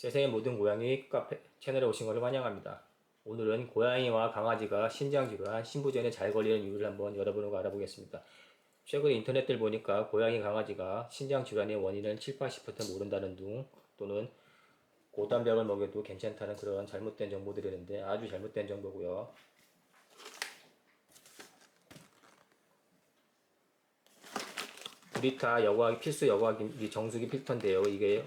세상의 모든 고양이 카페 채널에 오신 것을 환영합니다. 오늘은 고양이와 강아지가 신장질환, 신부전에 잘 걸리는 이유를 한번 여러분과 알아보겠습니다. 최근 인터넷들 보니까 고양이, 강아지가 신장질환의 원인을 7, 80% 모른다는 둥, 또는 고단백을 먹여도 괜찮다는 그런 잘못된 정보들이 있는데 아주 잘못된 정보고요. 브리타 여과기, 필수 여과기 정수기 필터인데요. 이게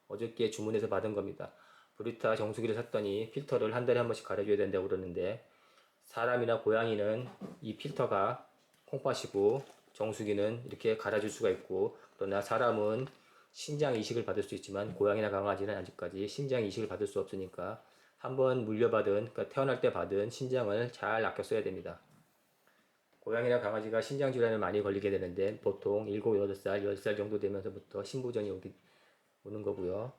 어저께 주문해서 받은 겁니다. 브리타 정수기를 샀더니 필터를 한 달에 한 번씩 갈아줘야 된다고 그러는데, 사람이나 고양이는 이 필터가 콩팥이고 정수기는 이렇게 갈아줄 수가 있고, 그러나 사람은 신장 이식을 받을 수 있지만 고양이나 강아지는 아직까지 신장 이식을 받을 수 없으니까 한번 물려받은, 그러니까 태어날 때 받은 신장을 잘 아껴 써야 됩니다. 고양이나 강아지가 신장 질환을 많이 걸리게 되는데 보통 7, 8살, 10살 정도 되면서부터 신부전이 오는 거고요.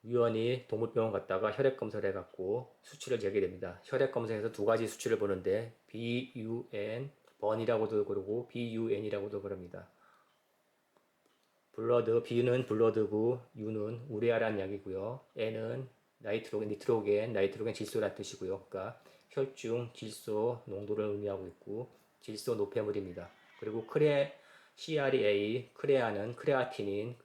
유언이 동물병원 갔다가 혈액 검사를 해갖고 수치를 재게 됩니다. 혈액 검사에서 두 가지 수치를 보는데 BUN, 번이라고도 그러고 BUN이라고도 그럽니다. B는 블러드고 U는 우레아라는 약이고요. N은 니트로겐 질소라는 뜻이고요. 그러니까 혈중 질소 농도를 의미하고 있고 질소 노폐물입니다. 그리고 CREA, 크레아는 크레아티닌,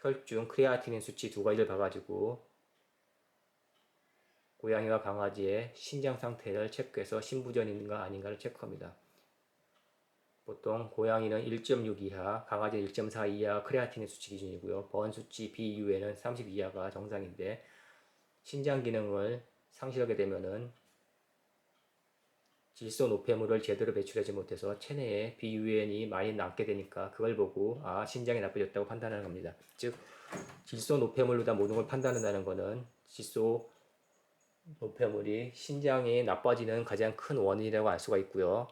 혈중 크레아티닌 수치 두 가지를 봐가지고 고양이와 강아지의 신장 상태를 체크해서 신부전인가 아닌가를 체크합니다. 보통 고양이는 1.6 이하, 강아지는 1.4 이하 크레아티닌 수치 기준이고요. 번 수치 BU에는 30 이하가 정상인데, 신장 기능을 상실하게 되면은 질소 노폐물을 제대로 배출하지 못해서 체내에 BUN이 많이 남게 되니까 그걸 보고 신장이 나빠졌다고 판단하는 겁니다. 즉 질소 노폐물로 다 모든 걸 판단한다는 것은 질소 노폐물이 신장이 나빠지는 가장 큰 원인이라고 알 수가 있고요.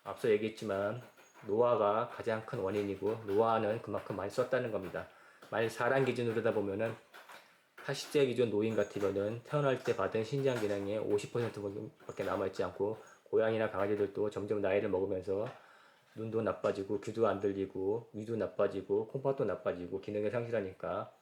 앞서 얘기했지만 노화가 가장 큰 원인이고, 노화는 그만큼 많이 썼다는 겁니다. 만약 사람 기준으로다 보면은 80세 기준 노인 같으면은 태어날 때 받은 신장 기능의 50%밖에 남아있지 않고, 고양이나 강아지들도 점점 나이를 먹으면서 눈도 나빠지고 귀도 안 들리고 위도 나빠지고 콩팥도 나빠지고 기능을 상실하니까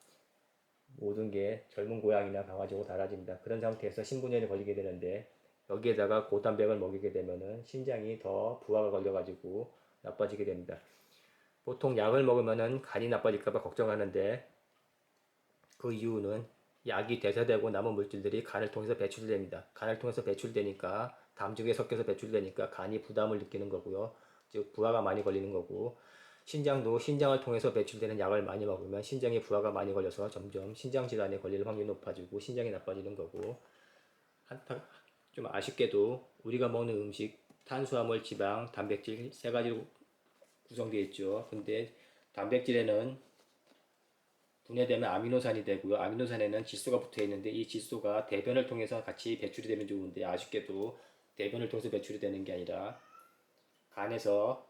모든 게 젊은 고양이나 강아지하고 달라집니다. 그런 상태에서 신부전에 걸리게 되는데, 여기에다가 고단백을 먹이게 되면은 신장이 더 부하가 걸려가지고 나빠지게 됩니다. 보통 약을 먹으면은 간이 나빠질까봐 걱정하는데, 그 이유는 약이 대사되고 남은 물질들이 간을 통해서 배출됩니다. 간을 통해서 배출되니까 담즙에 섞여서 배출되니까 간이 부담을 느끼는 거고요. 즉 부하가 많이 걸리는 거고, 신장도 신장을 통해서 배출되는 약을 많이 먹으면 신장에 부하가 많이 걸려서 점점 신장 질환에 걸릴 확률이 높아지고 신장이 나빠지는 거고, 좀 아쉽게도 우리가 먹는 음식 탄수화물, 지방, 단백질 세 가지로 구성되어 있죠. 근데 단백질에는 분해되면 아미노산이 되고요. 아미노산에는 질소가 붙어 있는데 이 질소가 대변을 통해서 같이 배출이 되면 좋은데, 아쉽게도 대변을 통해서 배출이 되는 게 아니라 간에서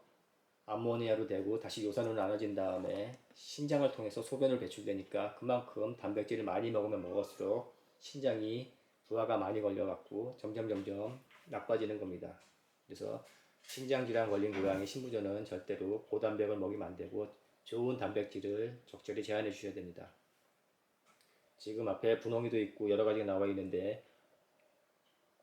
암모니아로 되고 다시 요산으로 나눠진 다음에 신장을 통해서 소변을 배출되니까 그만큼 단백질을 많이 먹으면 먹을수록 신장이 부하가 많이 걸려갖고 점점 나빠지는 겁니다. 그래서 신장질환 걸린 고양이 신부전은 절대로 고단백을 먹이면 안 되고 좋은 단백질을 적절히 제한해 주셔야 됩니다. 지금 앞에 분홍이도 있고 여러 가지가 나와 있는데,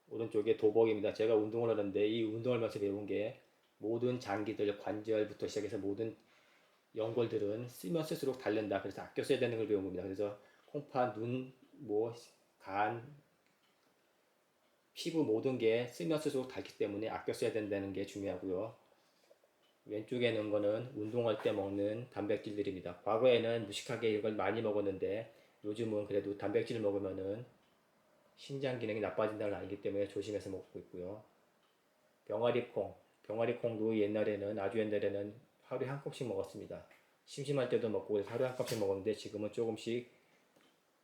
오른쪽에 도복입니다. 제가 운동을 하는데 이 운동을 하면서 배운 게, 모든 장기들, 관절부터 시작해서 모든 연골들은 쓰면 쓸수록 닳는다. 그래서 아껴 써야 되는 걸 배운 겁니다. 그래서 콩팥, 눈, 간, 피부 모든 게 쓰면 쓸수록 닳기 때문에 아껴 써야 된다는 게 중요하고요. 왼쪽에 있는 거는 운동할 때 먹는 단백질들입니다. 과거에는 무식하게 이걸 많이 먹었는데 요즘은 그래도 단백질을 먹으면은 신장 기능이 나빠진다는 걸 알기 때문에 조심해서 먹고 있고요. 병아리콩도 아주 옛날에는 하루에 한 컵씩 먹었습니다. 심심할 때도 먹고 그래서 하루에 한 컵씩 먹었는데 지금은 조금씩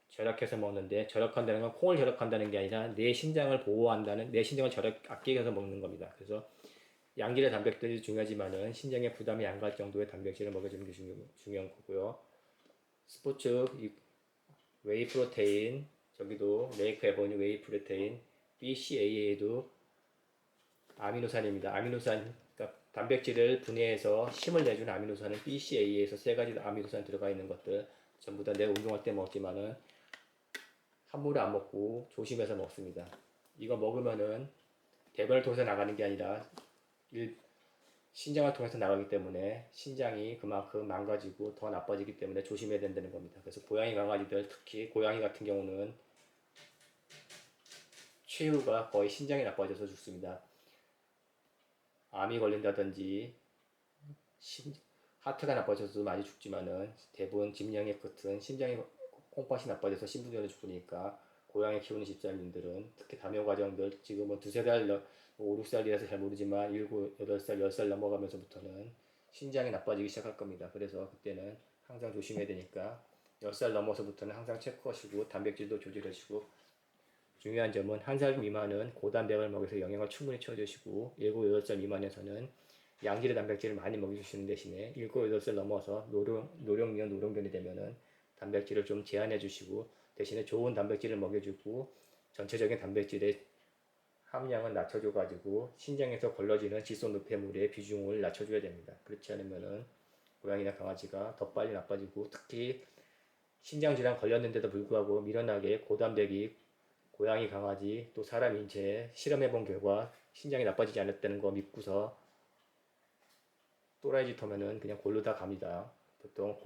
절약해서 먹는데, 절약한다는 건 콩을 절약한다는 게 아니라 내 신장을 보호한다는, 내 신장을 아끼기 위해서 먹는 겁니다. 그래서 양질의 단백질이 중요하지만은 신장에 부담이 안 갈 정도의 단백질을 먹여주는 게 중요한 거고요. 스포츠 웨이 프로테인, 저기도 레이크 에버니 웨이 프로테인, BCAA도 아미노산입니다. 그러니까 단백질을 분해해서 힘을 내주는 아미노산은 BCA에서 세 가지 아미노산 들어가 있는 것들 전부 다 내가 운동할 때 먹지만은 함부로 안 먹고 조심해서 먹습니다. 이거 먹으면은 대변을 통해서 나가는 게 아니라 신장을 통해서 나가기 때문에 신장이 그만큼 망가지고 더 나빠지기 때문에 조심해야 된다는 겁니다. 그래서 고양이 강아지들 특히 고양이 같은 경우는 최후가 거의 신장이 나빠져서 죽습니다. 암이 걸린다든지 하트가 나빠져서 많이 죽지만은 대부분 진명의 끝은 심장이 콩팥이 나빠져서 신부전에 죽으니까 고양이 키우는 집사님들은 특히 다묘 가정들 지금은 두세 달 5, 6살이라서 잘 모르지만 7, 8살, 10살 넘어가면서부터는 신장이 나빠지기 시작할 겁니다. 그래서 그때는 항상 조심해야 되니까 10살 넘어서부터는 항상 체크하시고 단백질도 조절하시고 중요한 점은 1살 미만은 고단백을 먹여서 영양을 충분히 채워주시고 7, 8살 미만에서는 양질의 단백질을 많이 먹여주시는 대신에 7, 8살 넘어서 노령미연 노령견이 되면은 단백질을 좀 제한해 주시고 대신에 좋은 단백질을 먹여주고 전체적인 단백질의 함량을 낮춰줘가지고 신장에서 걸러지는 질소노폐물의 비중을 낮춰줘야 됩니다. 그렇지 않으면은 고양이나 강아지가 더 빨리 나빠지고 특히 신장질환 걸렸는데도 불구하고 미련하게 고단백이 고양이, 강아지, 또 사람 인체에 실험해본 결과 신장이 나빠지지 않았다는 거 믿고서 또라이 짓 하면은 그냥 골로 다 갑니다. 보통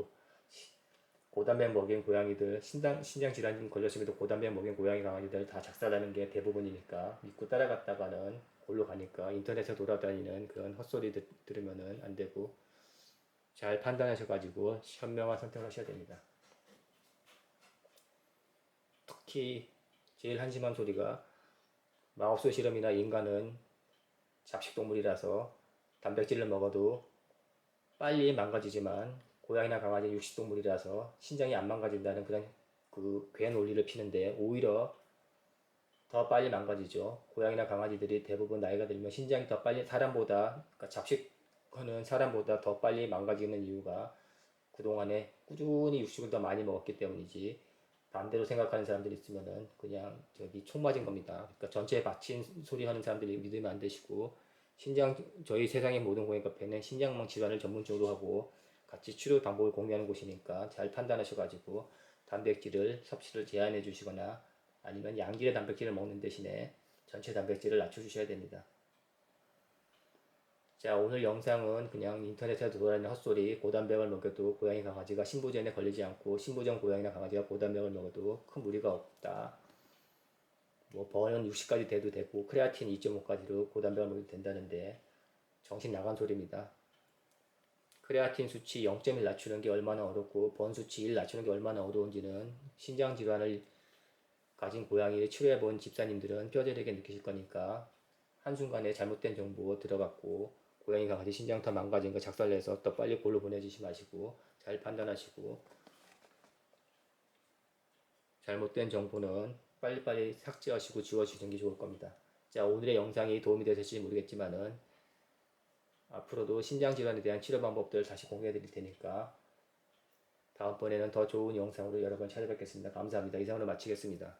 고단백 먹인 고양이들, 신장 질환 걸렸음에도 고단백 먹인 고양이, 강아지들 다 작살나는 게 대부분이니까 믿고 따라갔다가는 골로 가니까 인터넷에 돌아다니는 그런 헛소리 들으면은 안 되고 잘 판단하셔가지고 현명한 선택을 하셔야 됩니다. 특히 제일 한심한 소리가 마법소 실험이나 인간은 잡식동물이라서 단백질을 먹어도 빨리 망가지지만 고양이나 강아지 육식동물이라서 신장이 안 망가진다는 그런 그 괴 논리를 피는데 오히려 더 빨리 망가지죠. 고양이나 강아지들이 대부분 나이가 들면 신장이 더 빨리 사람보다 그러니까 잡식은 사람보다 더 빨리 망가지는 이유가 그동안에 꾸준히 육식을 더 많이 먹었기 때문이지 반대로 생각하는 사람들이 있으면은 그냥 저기 총 맞은 겁니다. 그러니까 전체에 바친 소리 하는 사람들이 믿으면 안 되시고 저희 세상의 모든 고양이 카페는 신장망 질환을 전문적으로 하고 같이 치료 방법을 공유하는 곳이니까 잘 판단하셔가지고 단백질을 섭취를 제한해 주시거나 아니면 양질의 단백질을 먹는 대신에 전체 단백질을 낮춰주셔야 됩니다. 자, 오늘 영상은 그냥 인터넷에 돌아다니는 헛소리 고단백을 먹여도 고양이 강아지가 신부전에 걸리지 않고 신부전 고양이나 강아지가 고단백을 먹어도 큰 무리가 없다. 뭐 버는 60까지 돼도 되고 크레아틴 2.5까지로 고단백을 먹여도 된다는데 정신 나간 소리입니다. 크레아틴 수치 0.1 낮추는 게 얼마나 어렵고 번 수치 1 낮추는 게 얼마나 어려운지는 신장 질환을 가진 고양이를 치료해본 집사님들은 뼈저리게 느끼실 거니까 한순간에 잘못된 정보 들어갔고 고양이 강아지 신장 더 망가진 거 작살내서 더 빨리 골로 보내주시 마시고 잘 판단하시고 잘못된 정보는 빨리빨리 삭제하시고 지워주시는 게 좋을 겁니다. 자, 오늘의 영상이 도움이 되실지 모르겠지만은 앞으로도 신장 질환에 대한 치료 방법들 다시 공유해 드릴 테니까 다음번에는 더 좋은 영상으로 여러분 찾아뵙겠습니다. 감사합니다. 이상으로 마치겠습니다.